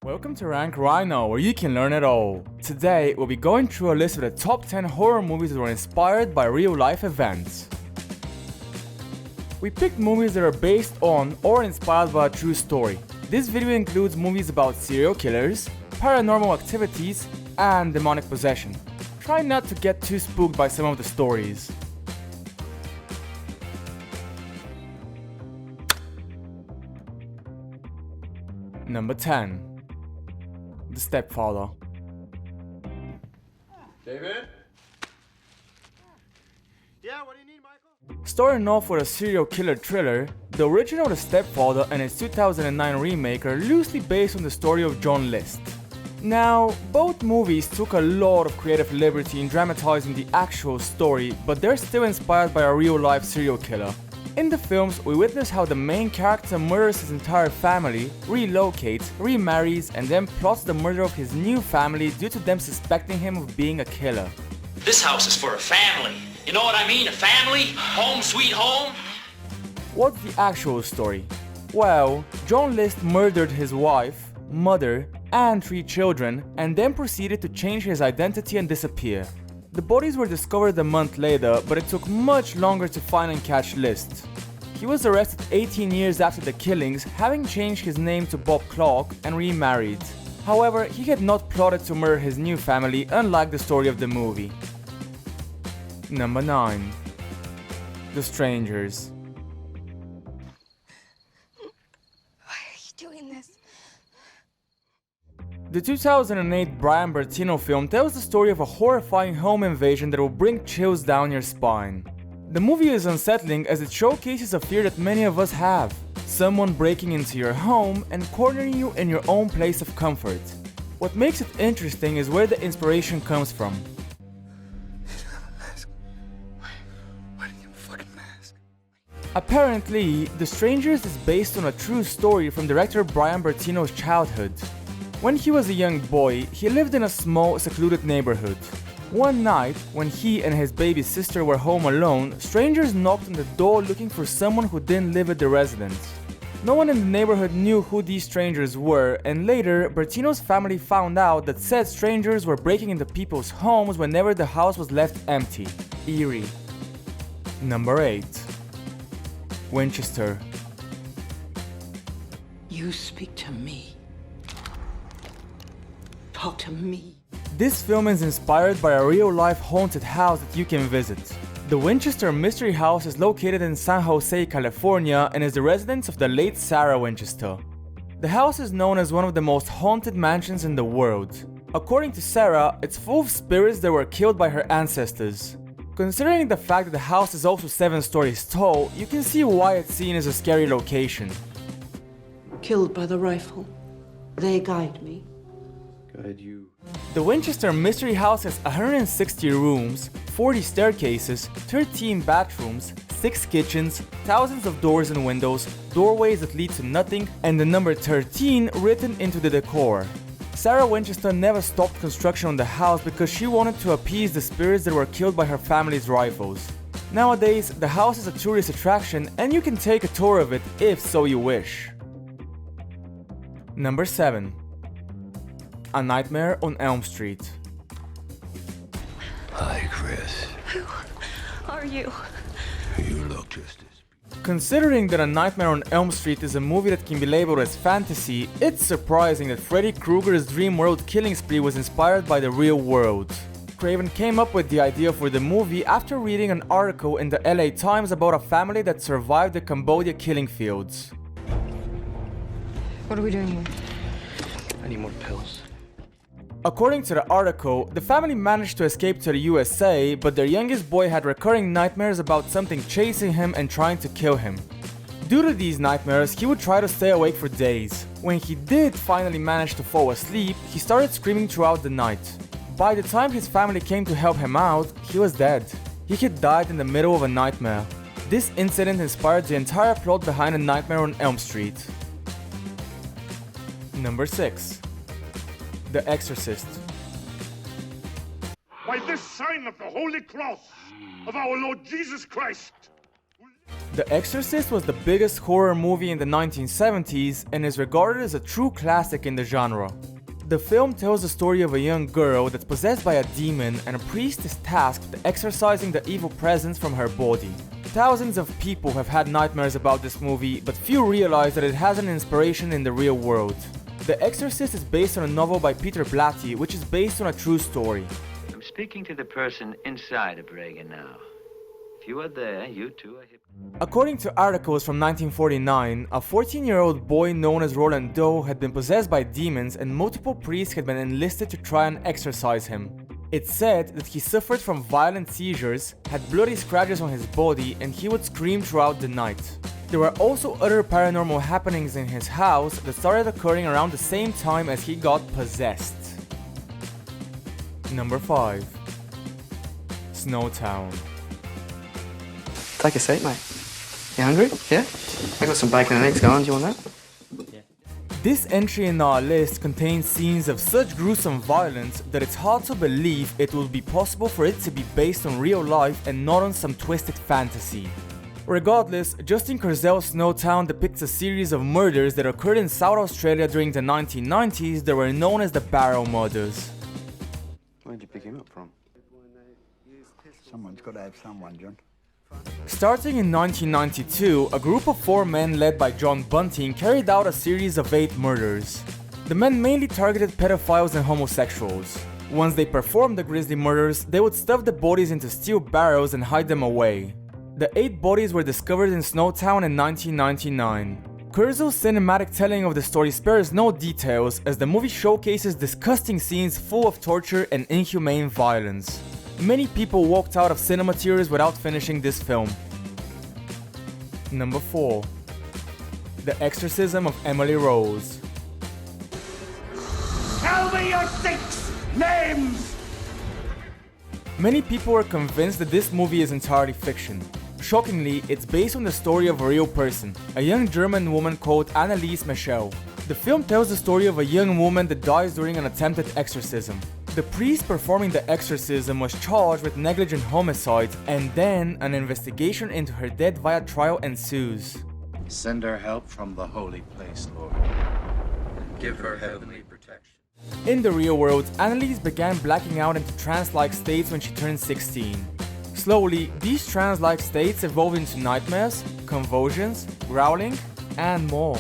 Welcome to Rank Rhino, where you can learn it all. Today, we'll be going through a list of the top 10 horror movies that were inspired by real-life events. We picked movies that are based on or inspired by a true story. This video includes movies about serial killers, paranormal activities, and demonic possession. Try not to get too spooked by some of the stories. Number 10. The Stepfather. David? Yeah, what do you need, Michael? Starting off with a serial killer thriller, the original The Stepfather and its 2009 remake are loosely based on the story of John List. Now, both movies took a lot of creative liberty in dramatizing the actual story, but they're still inspired by a real-life serial killer. In the films, we witness how the main character murders his entire family, relocates, remarries, and then plots the murder of his new family due to them suspecting him of being a killer. This house is for a family. You know what I mean? A family? Home sweet home? What's the actual story? Well, John List murdered his wife, mother, and 3 children, and then proceeded to change his identity and disappear. The bodies were discovered a month later, but it took much longer to find and catch List. He was arrested 18 years after the killings, having changed his name to Bob Clark and remarried. However, he had not plotted to murder his new family, unlike the story of the movie. Number 9. The Strangers. Why are you doing this? The 2008 Brian Bertino film tells the story of a horrifying home invasion that will bring chills down your spine. The movie is unsettling as it showcases a fear that many of us have. Someone breaking into your home and cornering you in your own place of comfort. What makes it interesting is where the inspiration comes from. Why do you have a fucking mask? Apparently, The Strangers is based on a true story from director Brian Bertino's childhood. When he was a young boy, he lived in a small, secluded neighborhood. One night, when he and his baby sister were home alone, strangers knocked on the door looking for someone who didn't live at the residence. No one in the neighborhood knew who these strangers were, and later, Bertino's family found out that said strangers were breaking into people's homes whenever the house was left empty. Eerie. Number 8. Winchester. You speak to me. Talk to me. This film is inspired by a real-life haunted house that you can visit. The Winchester Mystery House is located in San Jose, California, and is the residence of the late Sarah Winchester. The house is known as one of the most haunted mansions in the world. According to Sarah, it's full of spirits that were killed by her ancestors. Considering the fact that the house is also 7 stories tall, you can see why it's seen as a scary location. Killed by the rifle. They guide me. Guide you. The Winchester Mystery House has 160 rooms, 40 staircases, 13 bathrooms, 6 kitchens, thousands of doors and windows, doorways that lead to nothing, and the number 13 written into the decor. Sarah Winchester never stopped construction on the house because she wanted to appease the spirits that were killed by her family's rifles. Nowadays, the house is a tourist attraction and you can take a tour of it if so you wish. Number 7. A Nightmare on Elm Street. Hi, Chris. Who are you? You look just as... Considering that A Nightmare on Elm Street is a movie that can be labeled as fantasy, it's surprising that Freddy Krueger's dream world killing spree was inspired by the real world. Craven came up with the idea for the movie after reading an article in the LA Times about a family that survived the Cambodia killing fields. What are we doing here? I need more pills. According to the article, the family managed to escape to the USA, but their youngest boy had recurring nightmares about something chasing him and trying to kill him. Due to these nightmares, he would try to stay awake for days. When he did finally manage to fall asleep, he started screaming throughout the night. By the time his family came to help him out, he was dead. He had died in the middle of a nightmare. This incident inspired the entire plot behind A Nightmare on Elm Street. Number 6. The Exorcist. By this sign of the Holy Cross of our Lord Jesus Christ. The Exorcist was the biggest horror movie in the 1970s and is regarded as a true classic in the genre. The film tells the story of a young girl that's possessed by a demon, and a priest is tasked with exorcising the evil presence from her body. Thousands of people have had nightmares about this movie, but few realize that it has an inspiration in the real world. The Exorcist is based on a novel by Peter Blatty, which is based on a true story. I'm speaking to the person inside of Reagan now. If you are there, you too are hip. According to articles from 1949, a 14-year-old boy known as Roland Doe had been possessed by demons, and multiple priests had been enlisted to try and exorcise him. It's said that he suffered from violent seizures, had bloody scratches on his body, and he would scream throughout the night. There were also other paranormal happenings in his house that started occurring around the same time as he got possessed. Number 5. Snowtown. Take a seat, mate. You hungry? Yeah? I got some bacon and eggs going. Do you want that? This entry in our list contains scenes of such gruesome violence that it's hard to believe it would be possible for it to be based on real life and not on some twisted fantasy. Regardless, Justin Kurzel's Snowtown depicts a series of murders that occurred in South Australia during the 1990s that were known as the Barrow Murders. Where'd you pick him up from? Someone's got to have someone, John. Starting in 1992, a group of 4 men led by John Bunting carried out a series of 8 murders. The men mainly targeted pedophiles and homosexuals. Once they performed the grisly murders, they would stuff the bodies into steel barrels and hide them away. The 8 bodies were discovered in Snowtown in 1999. Kurzel's cinematic telling of the story spares no details, as the movie showcases disgusting scenes full of torture and inhumane violence. Many people walked out of cinema theaters without finishing this film. Number 4. The Exorcism of Emily Rose. Tell me your 6 names! Many people are convinced that this movie is entirely fiction. Shockingly, it's based on the story of a real person, a young German woman called Anneliese Michel. The film tells the story of a young woman that dies during an attempted exorcism. The priest performing the exorcism was charged with negligent homicide, and then an investigation into her death via trial ensues. Send her help from the holy place, Lord. Give her heavenly protection. In the real world, Anneliese began blacking out into trance-like states when she turned 16. Slowly, these trance-like states evolved into nightmares, convulsions, growling, and more.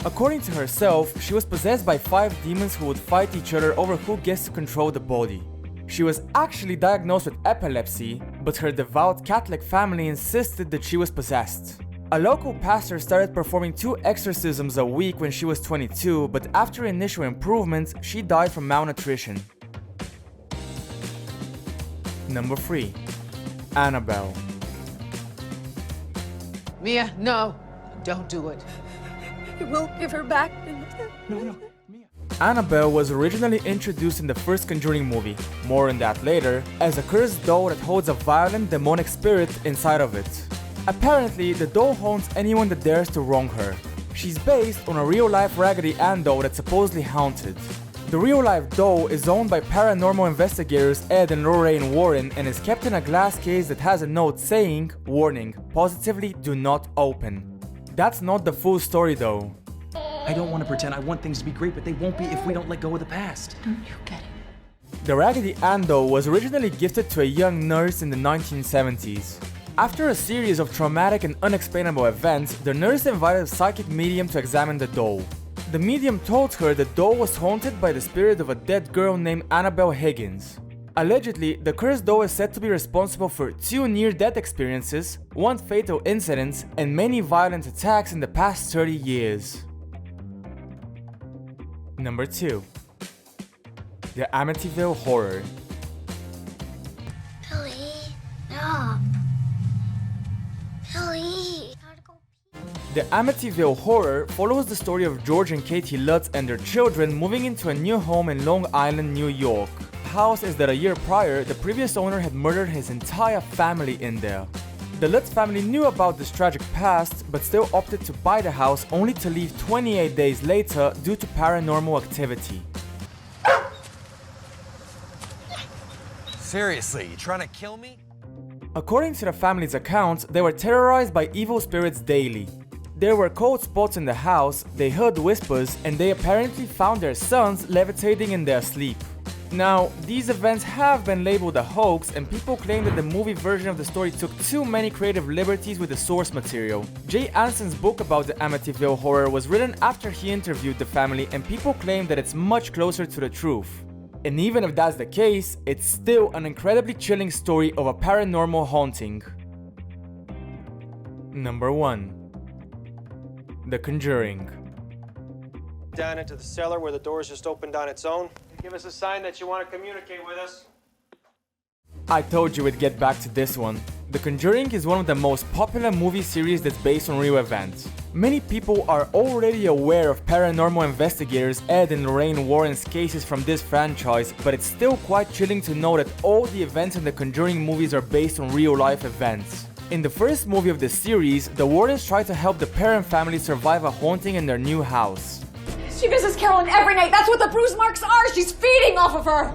According to herself, she was possessed by 5 demons who would fight each other over who gets to control the body. She was actually diagnosed with epilepsy, but her devout Catholic family insisted that she was possessed. A local pastor started performing 2 exorcisms a week when she was 22, but after initial improvements, she died from malnutrition. Number 3. Annabelle. Mia, no! Don't do it. You won't give her back. No. Annabelle was originally introduced in the first Conjuring movie, more on that later, as a cursed doll that holds a violent demonic spirit inside of it. Apparently, the doll haunts anyone that dares to wrong her. She's based on a real-life Raggedy Ann doll that's supposedly haunted. The real-life doll is owned by paranormal investigators Ed and Lorraine Warren and is kept in a glass case that has a note saying, "Warning, positively do not open." That's not the full story though. I don't want to pretend I want things to be great, but they won't be if we don't let go of the past. Don't you get it? The Raggedy Ann doll was originally gifted to a young nurse in the 1970s. After a series of traumatic and unexplainable events, the nurse invited a psychic medium to examine the doll. The medium told her the doll was haunted by the spirit of a dead girl named Annabelle Higgins. Allegedly, the cursed doll is said to be responsible for 2 near-death experiences, 1 fatal incident, and many violent attacks in the past 30 years. Number 2. The Amityville Horror. Billy, no. Billy. The Amityville Horror follows the story of George and Katie Lutz and their children moving into a new home in Long Island, New York. The house is that a year prior, the previous owner had murdered his entire family in there. The Lutz family knew about this tragic past, but still opted to buy the house only to leave 28 days later due to paranormal activity. Seriously, you trying to kill me? According to the family's accounts, they were terrorized by evil spirits daily. There were cold spots in the house, they heard whispers, and they apparently found their sons levitating in their sleep. Now, these events have been labeled a hoax, and people claim that the movie version of the story took too many creative liberties with the source material. Jay Anson's book about the Amityville Horror was written after he interviewed the family, and people claim that it's much closer to the truth. And even if that's the case, it's still an incredibly chilling story of a paranormal haunting. Number 1. The Conjuring. Down into the cellar where the doors just opened on its own. Give us a sign that you want to communicate with us. I told you we'd get back to this one. The Conjuring is one of the most popular movie series that's based on real events. Many people are already aware of paranormal investigators Ed and Lorraine Warren's cases from this franchise, but it's still quite chilling to know that all the events in the Conjuring movies are based on real-life events. In the first movie of the series, the Wardens try to help the Perron family survive a haunting in their new house. She visits Carolyn every night. That's what the bruise marks are. She's feeding off of her.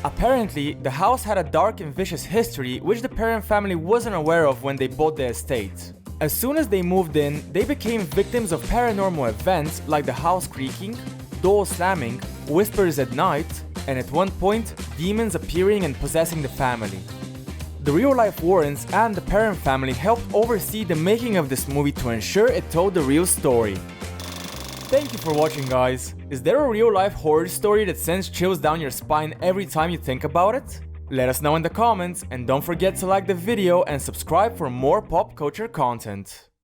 Apparently, the house had a dark and vicious history which the Perron family wasn't aware of when they bought the estate. As soon as they moved in, they became victims of paranormal events like the house creaking, doors slamming, whispers at night, and at one point, demons appearing and possessing the family. The real-life Warrens and the Perron family helped oversee the making of this movie to ensure it told the real story. Thank you for watching, guys. Is there a real-life horror story that sends chills down your spine every time you think about it? Let us know in the comments, and don't forget to like the video and subscribe for more pop culture content.